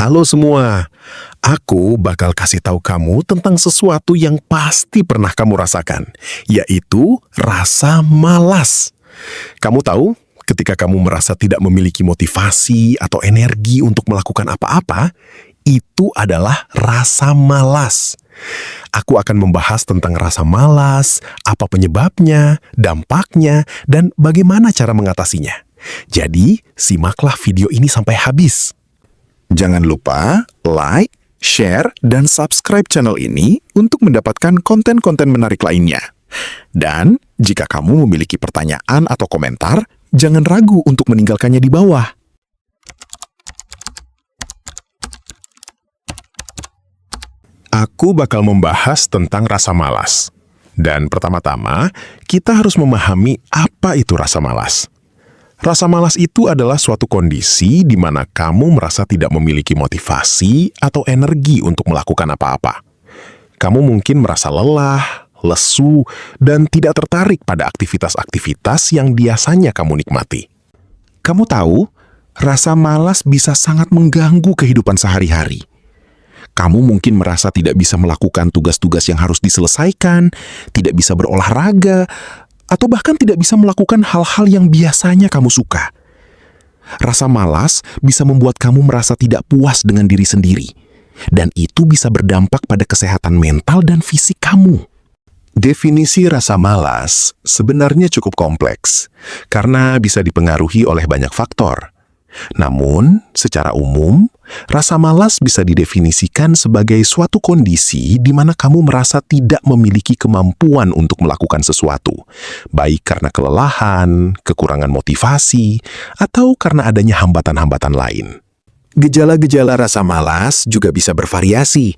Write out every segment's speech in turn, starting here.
Halo semua, aku bakal kasih tahu kamu tentang sesuatu yang pasti pernah kamu rasakan, yaitu rasa malas. Kamu tahu, ketika kamu merasa tidak memiliki motivasi atau energi untuk melakukan apa-apa, itu adalah rasa malas. Aku akan membahas tentang rasa malas, apa penyebabnya, dampaknya, dan bagaimana cara mengatasinya. Jadi, simaklah video ini sampai habis. Jangan lupa like, share, dan subscribe channel ini untuk mendapatkan konten-konten menarik lainnya. Dan jika kamu memiliki pertanyaan atau komentar, jangan ragu untuk meninggalkannya di bawah. Aku bakal membahas tentang rasa malas. Dan pertama-tama, kita harus memahami apa itu rasa malas. Rasa malas itu adalah suatu kondisi di mana kamu merasa tidak memiliki motivasi atau energi untuk melakukan apa-apa. Kamu mungkin merasa lelah, lesu, dan tidak tertarik pada aktivitas-aktivitas yang biasanya kamu nikmati. Kamu tahu, rasa malas bisa sangat mengganggu kehidupan sehari-hari. Kamu mungkin merasa tidak bisa melakukan tugas-tugas yang harus diselesaikan, tidak bisa berolahraga, atau bahkan tidak bisa melakukan hal-hal yang biasanya kamu suka. Rasa malas bisa membuat kamu merasa tidak puas dengan diri sendiri, dan itu bisa berdampak pada kesehatan mental dan fisik kamu. Definisi rasa malas sebenarnya cukup kompleks, karena bisa dipengaruhi oleh banyak faktor. Namun, secara umum, rasa malas bisa didefinisikan sebagai suatu kondisi di mana kamu merasa tidak memiliki kemampuan untuk melakukan sesuatu, baik karena kelelahan, kekurangan motivasi, atau karena adanya hambatan-hambatan lain. Gejala-gejala rasa malas juga bisa bervariasi,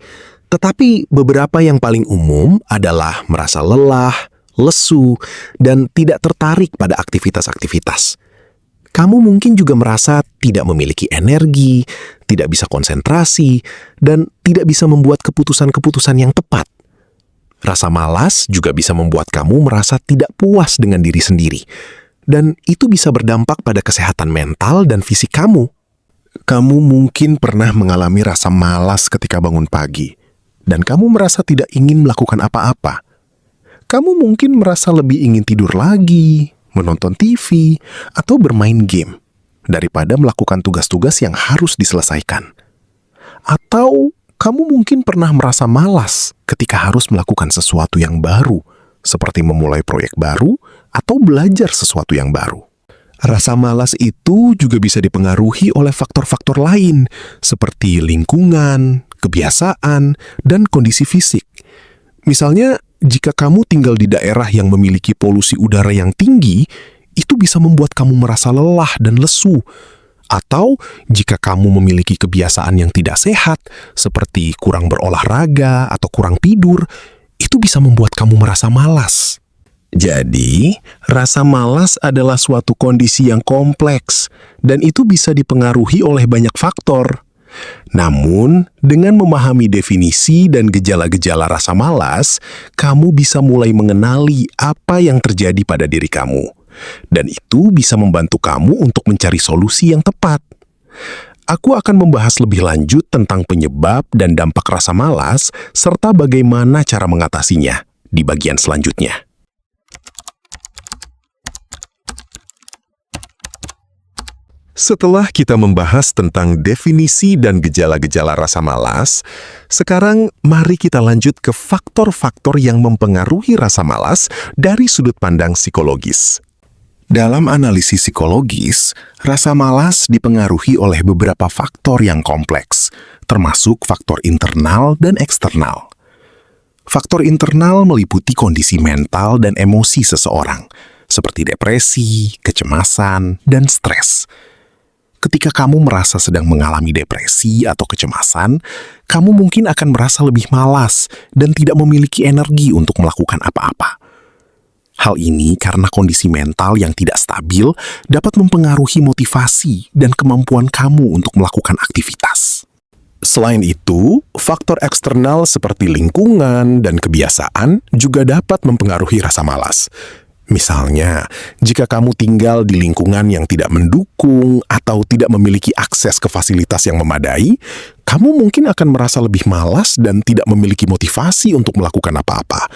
tetapi beberapa yang paling umum adalah merasa lelah, lesu, dan tidak tertarik pada aktivitas-aktivitas. Kamu mungkin juga merasa tidak memiliki energi, tidak bisa konsentrasi, dan tidak bisa membuat keputusan-keputusan yang tepat. Rasa malas juga bisa membuat kamu merasa tidak puas dengan diri sendiri, dan itu bisa berdampak pada kesehatan mental dan fisik kamu. Kamu mungkin pernah mengalami rasa malas ketika bangun pagi, dan kamu merasa tidak ingin melakukan apa-apa. Kamu mungkin merasa lebih ingin tidur lagi, menonton TV, atau bermain game, daripada melakukan tugas-tugas yang harus diselesaikan. Atau kamu mungkin pernah merasa malas ketika harus melakukan sesuatu yang baru, seperti memulai proyek baru atau belajar sesuatu yang baru. Rasa malas itu juga bisa dipengaruhi oleh faktor-faktor lain, seperti lingkungan, kebiasaan, dan kondisi fisik. Misalnya, jika kamu tinggal di daerah yang memiliki polusi udara yang tinggi, itu bisa membuat kamu merasa lelah dan lesu. Atau jika kamu memiliki kebiasaan yang tidak sehat, seperti kurang berolahraga atau kurang tidur, itu bisa membuat kamu merasa malas. Jadi, rasa malas adalah suatu kondisi yang kompleks, dan itu bisa dipengaruhi oleh banyak faktor. Namun, dengan memahami definisi dan gejala-gejala rasa malas, kamu bisa mulai mengenali apa yang terjadi pada diri kamu. Dan itu bisa membantu kamu untuk mencari solusi yang tepat. Aku akan membahas lebih lanjut tentang penyebab dan dampak rasa malas, serta bagaimana cara mengatasinya di bagian selanjutnya. Setelah kita membahas tentang definisi dan gejala-gejala rasa malas, sekarang mari kita lanjut ke faktor-faktor yang mempengaruhi rasa malas dari sudut pandang psikologis. Dalam analisis psikologis, rasa malas dipengaruhi oleh beberapa faktor yang kompleks, termasuk faktor internal dan eksternal. Faktor internal meliputi kondisi mental dan emosi seseorang, seperti depresi, kecemasan, dan stres. Ketika kamu merasa sedang mengalami depresi atau kecemasan, kamu mungkin akan merasa lebih malas dan tidak memiliki energi untuk melakukan apa-apa. Hal ini karena kondisi mental yang tidak stabil dapat mempengaruhi motivasi dan kemampuan kamu untuk melakukan aktivitas. Selain itu, faktor eksternal seperti lingkungan dan kebiasaan juga dapat mempengaruhi rasa malas. Misalnya, jika kamu tinggal di lingkungan yang tidak mendukung atau tidak memiliki akses ke fasilitas yang memadai, kamu mungkin akan merasa lebih malas dan tidak memiliki motivasi untuk melakukan apa-apa.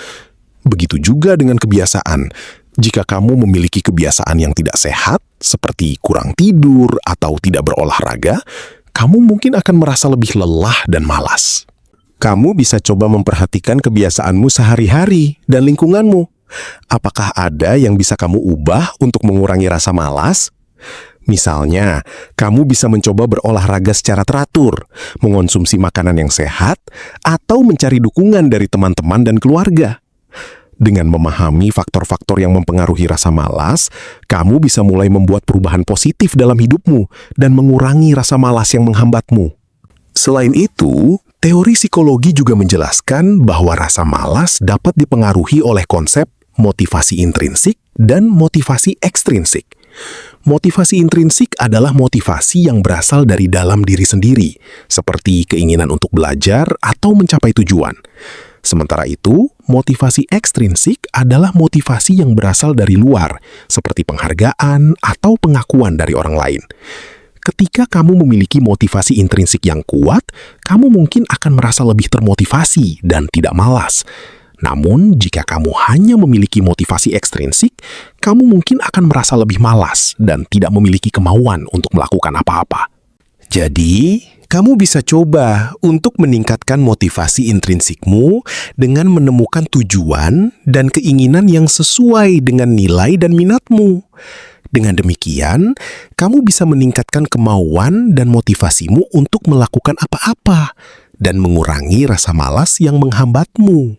Begitu juga dengan kebiasaan. Jika kamu memiliki kebiasaan yang tidak sehat, seperti kurang tidur atau tidak berolahraga, kamu mungkin akan merasa lebih lelah dan malas. Kamu bisa coba memperhatikan kebiasaanmu sehari-hari dan lingkunganmu. Apakah ada yang bisa kamu ubah untuk mengurangi rasa malas? Misalnya, kamu bisa mencoba berolahraga secara teratur, mengonsumsi makanan yang sehat, atau mencari dukungan dari teman-teman dan keluarga. Dengan memahami faktor-faktor yang mempengaruhi rasa malas, kamu bisa mulai membuat perubahan positif dalam hidupmu dan mengurangi rasa malas yang menghambatmu. Selain itu, teori psikologi juga menjelaskan bahwa rasa malas dapat dipengaruhi oleh konsep motivasi intrinsik dan motivasi ekstrinsik. Motivasi intrinsik adalah motivasi yang berasal dari dalam diri sendiri, seperti keinginan untuk belajar atau mencapai tujuan. Sementara itu, motivasi ekstrinsik adalah motivasi yang berasal dari luar, seperti penghargaan atau pengakuan dari orang lain. Ketika kamu memiliki motivasi intrinsik yang kuat, kamu mungkin akan merasa lebih termotivasi dan tidak malas. Namun, jika kamu hanya memiliki motivasi ekstrinsik, kamu mungkin akan merasa lebih malas dan tidak memiliki kemauan untuk melakukan apa-apa. Jadi, kamu bisa coba untuk meningkatkan motivasi intrinsikmu dengan menemukan tujuan dan keinginan yang sesuai dengan nilai dan minatmu. Dengan demikian, kamu bisa meningkatkan kemauan dan motivasimu untuk melakukan apa-apa dan mengurangi rasa malas yang menghambatmu.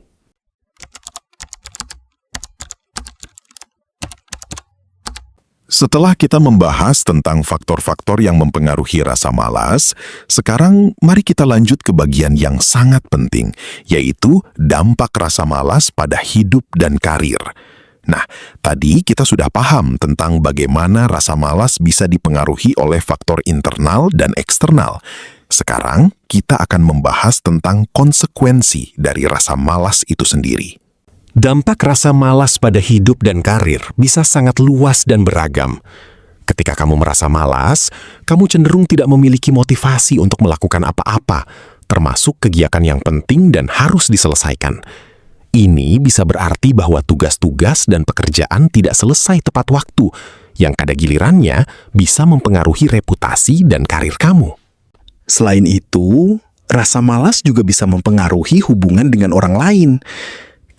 Setelah kita membahas tentang faktor-faktor yang mempengaruhi rasa malas, sekarang mari kita lanjut ke bagian yang sangat penting, yaitu dampak rasa malas pada hidup dan karir. Nah, tadi kita sudah paham tentang bagaimana rasa malas bisa dipengaruhi oleh faktor internal dan eksternal. Sekarang, kita akan membahas tentang konsekuensi dari rasa malas itu sendiri. Dampak rasa malas pada hidup dan karir bisa sangat luas dan beragam. Ketika kamu merasa malas, kamu cenderung tidak memiliki motivasi untuk melakukan apa-apa, termasuk kegiatan yang penting dan harus diselesaikan. Ini bisa berarti bahwa tugas-tugas dan pekerjaan tidak selesai tepat waktu, yang pada gilirannya bisa mempengaruhi reputasi dan karir kamu. Selain itu, rasa malas juga bisa mempengaruhi hubungan dengan orang lain.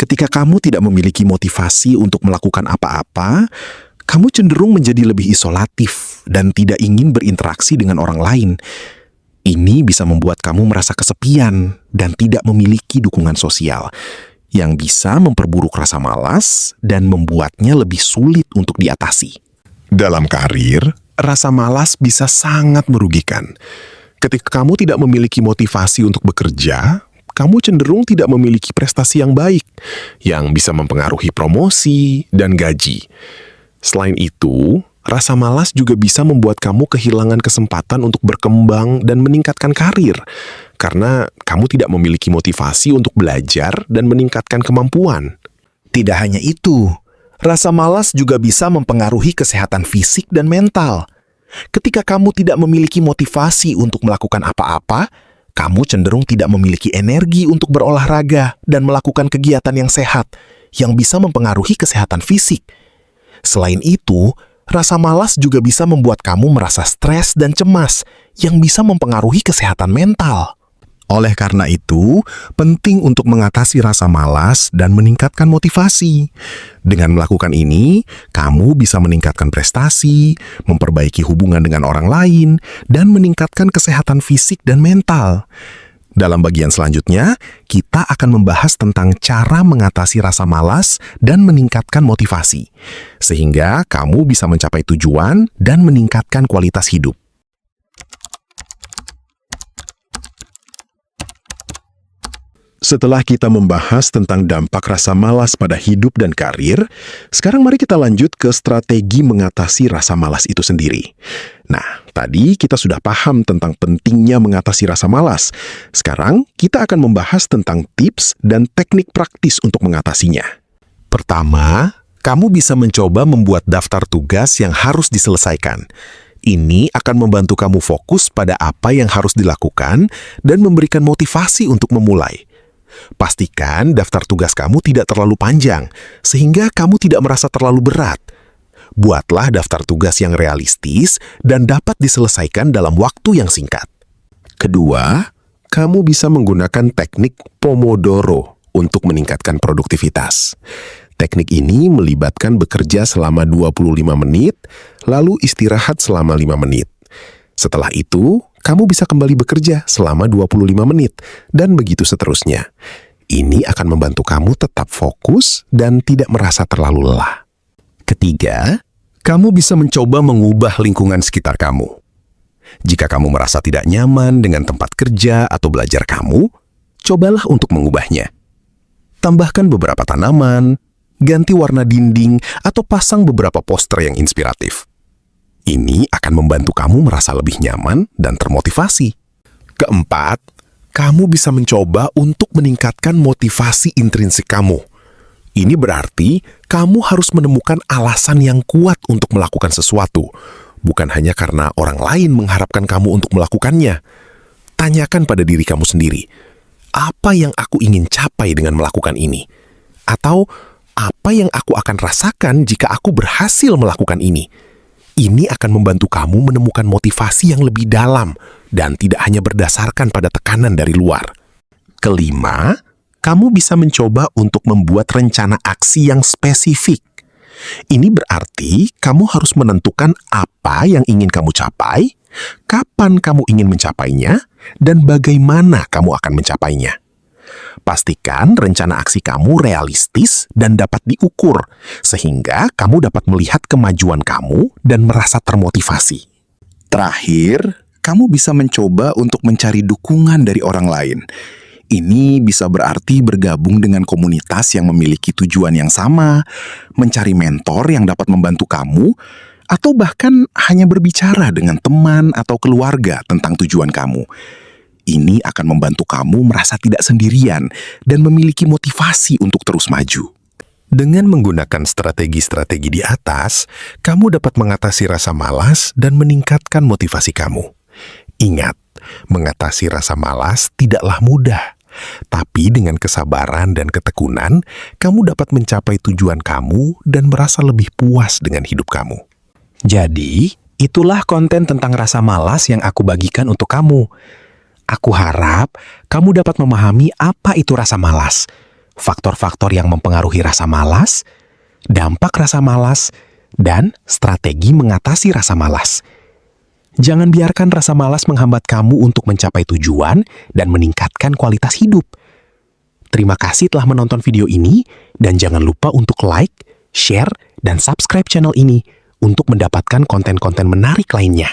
Ketika kamu tidak memiliki motivasi untuk melakukan apa-apa, kamu cenderung menjadi lebih isolatif dan tidak ingin berinteraksi dengan orang lain. Ini bisa membuat kamu merasa kesepian dan tidak memiliki dukungan sosial, yang bisa memperburuk rasa malas dan membuatnya lebih sulit untuk diatasi. Dalam karir, rasa malas bisa sangat merugikan. Ketika kamu tidak memiliki motivasi untuk bekerja, kamu cenderung tidak memiliki prestasi yang baik, yang bisa mempengaruhi promosi dan gaji. Selain itu, rasa malas juga bisa membuat kamu kehilangan kesempatan untuk berkembang dan meningkatkan karir, karena kamu tidak memiliki motivasi untuk belajar dan meningkatkan kemampuan. Tidak hanya itu, rasa malas juga bisa mempengaruhi kesehatan fisik dan mental. Ketika kamu tidak memiliki motivasi untuk melakukan apa-apa, kamu cenderung tidak memiliki energi untuk berolahraga dan melakukan kegiatan yang sehat, yang bisa mempengaruhi kesehatan fisik. Selain itu, rasa malas juga bisa membuat kamu merasa stres dan cemas, yang bisa mempengaruhi kesehatan mental. Oleh karena itu, penting untuk mengatasi rasa malas dan meningkatkan motivasi. Dengan melakukan ini, kamu bisa meningkatkan prestasi, memperbaiki hubungan dengan orang lain, dan meningkatkan kesehatan fisik dan mental. Dalam bagian selanjutnya, kita akan membahas tentang cara mengatasi rasa malas dan meningkatkan motivasi, sehingga kamu bisa mencapai tujuan dan meningkatkan kualitas hidup. Setelah kita membahas tentang dampak rasa malas pada hidup dan karir, sekarang mari kita lanjut ke strategi mengatasi rasa malas itu sendiri. Nah, tadi kita sudah paham tentang pentingnya mengatasi rasa malas. Sekarang kita akan membahas tentang tips dan teknik praktis untuk mengatasinya. Pertama, kamu bisa mencoba membuat daftar tugas yang harus diselesaikan. Ini akan membantu kamu fokus pada apa yang harus dilakukan dan memberikan motivasi untuk memulai. Pastikan daftar tugas kamu tidak terlalu panjang, sehingga kamu tidak merasa terlalu berat. Buatlah daftar tugas yang realistis dan dapat diselesaikan dalam waktu yang singkat. Kedua, kamu bisa menggunakan teknik Pomodoro untuk meningkatkan produktivitas. Teknik ini melibatkan bekerja selama 25 menit, lalu istirahat selama 5 menit. Setelah itu, kamu bisa kembali bekerja selama 25 menit, dan begitu seterusnya. Ini akan membantu kamu tetap fokus dan tidak merasa terlalu lelah. Ketiga, kamu bisa mencoba mengubah lingkungan sekitar kamu. Jika kamu merasa tidak nyaman dengan tempat kerja atau belajar kamu, cobalah untuk mengubahnya. Tambahkan beberapa tanaman, ganti warna dinding, atau pasang beberapa poster yang inspiratif. Ini akan membantu kamu merasa lebih nyaman dan termotivasi. Keempat, kamu bisa mencoba untuk meningkatkan motivasi intrinsik kamu. Ini berarti kamu harus menemukan alasan yang kuat untuk melakukan sesuatu, bukan hanya karena orang lain mengharapkan kamu untuk melakukannya. Tanyakan pada diri kamu sendiri, apa yang aku ingin capai dengan melakukan ini? Atau, apa yang aku akan rasakan jika aku berhasil melakukan ini? Ini akan membantu kamu menemukan motivasi yang lebih dalam dan tidak hanya berdasarkan pada tekanan dari luar. Kelima, kamu bisa mencoba untuk membuat rencana aksi yang spesifik. Ini berarti kamu harus menentukan apa yang ingin kamu capai, kapan kamu ingin mencapainya, dan bagaimana kamu akan mencapainya. Pastikan rencana aksi kamu realistis dan dapat diukur, sehingga kamu dapat melihat kemajuan kamu dan merasa termotivasi. Terakhir, kamu bisa mencoba untuk mencari dukungan dari orang lain. Ini bisa berarti bergabung dengan komunitas yang memiliki tujuan yang sama, mencari mentor yang dapat membantu kamu, atau bahkan hanya berbicara dengan teman atau keluarga tentang tujuan kamu. Ini akan membantu kamu merasa tidak sendirian dan memiliki motivasi untuk terus maju. Dengan menggunakan strategi-strategi di atas, kamu dapat mengatasi rasa malas dan meningkatkan motivasi kamu. Ingat, mengatasi rasa malas tidaklah mudah. Tapi dengan kesabaran dan ketekunan, kamu dapat mencapai tujuan kamu dan merasa lebih puas dengan hidup kamu. Jadi, itulah konten tentang rasa malas yang aku bagikan untuk kamu. Aku harap kamu dapat memahami apa itu rasa malas, faktor-faktor yang mempengaruhi rasa malas, dampak rasa malas, dan strategi mengatasi rasa malas. Jangan biarkan rasa malas menghambat kamu untuk mencapai tujuan dan meningkatkan kualitas hidup. Terima kasih telah menonton video ini, dan jangan lupa untuk like, share, dan subscribe channel ini untuk mendapatkan konten-konten menarik lainnya.